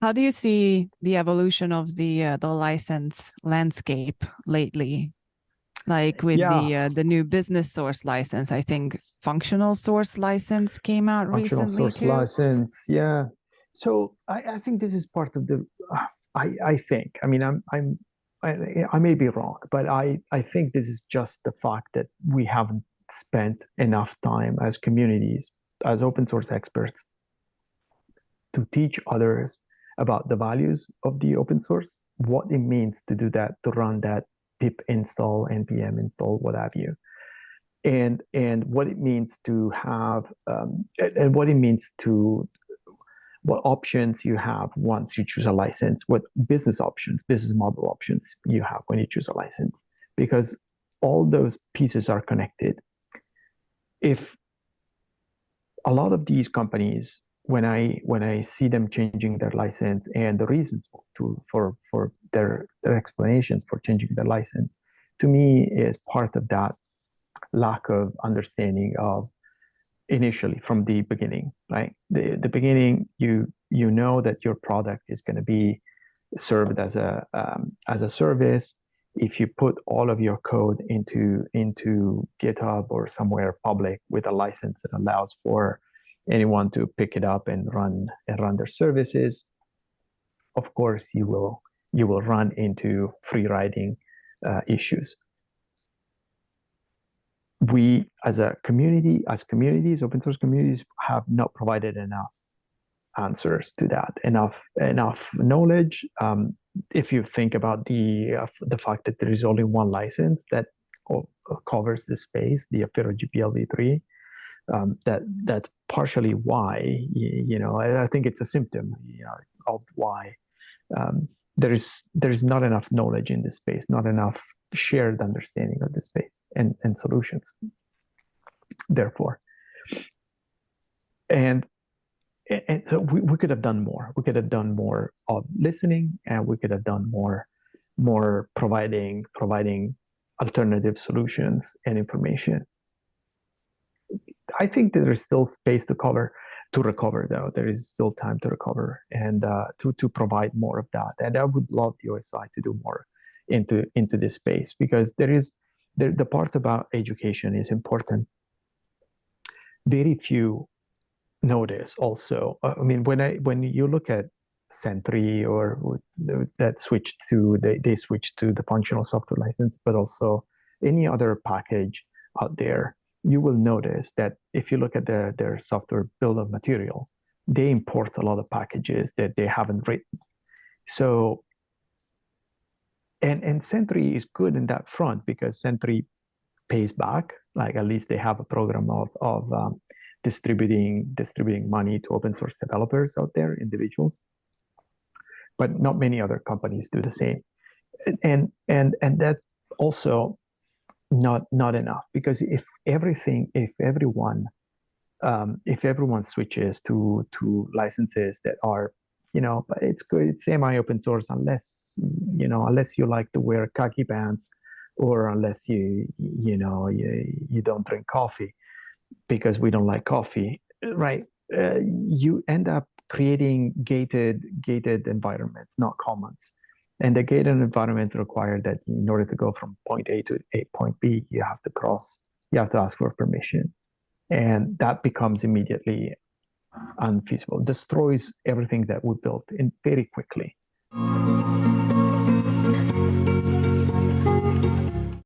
How do you see the evolution of the license landscape lately? Like with Yeah, the new business source license, I think functional source license came out functional recently source too. license. Yeah. So I think this is part of the. I think. I mean, I may be wrong, but I think this is just the fact that we haven't spent enough time as communities, as open source experts, to teach others about the values of the open source, what it means to do that, to run that pip install, npm install, what have you, and what it means to have, and what it means to what options you have once you choose a license, what business options, business model options you have when you choose a license, because all those pieces are connected. If a lot of these companies, when I see them changing their license and the reasons for their explanations for changing their license, to me is part of that lack of understanding of initially from the beginning, right? The beginning, you know that your product is going to be served as a service. If you put all of your code into GitHub or somewhere public with a license that allows for anyone to pick it up and run their services, of course you will run into free riding issues. We as a community, as communities, open source communities, have not provided enough answers to that, enough knowledge. If you think about the fact that there is only one license that covers the space, the Apero GPL v3, that's partially why, I think it's a symptom, of why there is not enough knowledge in this space, not enough shared understanding of the space and solutions. Therefore, and so we could have done more. We could have done more of listening, and we could have done more providing alternative solutions and information. I think that there's still space to recover, though. There is still time to recover and to provide more of that. And I would love the OSI to do more into this space, because the part about education is important. Very few notice also. I mean, when you look at Sentry or that they switched to the functional software license, but also any other package out there, you will notice that if you look at their software bill of material, they import a lot of packages that they haven't written. So, and Sentry is good in that front, because Sentry pays back. Like, at least they have a program of distributing money to open source developers out there, individuals. But not many other companies do the same, and that also not enough, because if everyone switches to licenses that are, but it's good, it's semi-open source, unless you like to wear khaki pants, or unless you don't drink coffee, because we don't like coffee, right? You end up creating gated environments, not commons. And the gated environments require that in order to go from point A to point B, you have to ask for permission. And that becomes immediately unfeasible, destroys everything that we built in very quickly.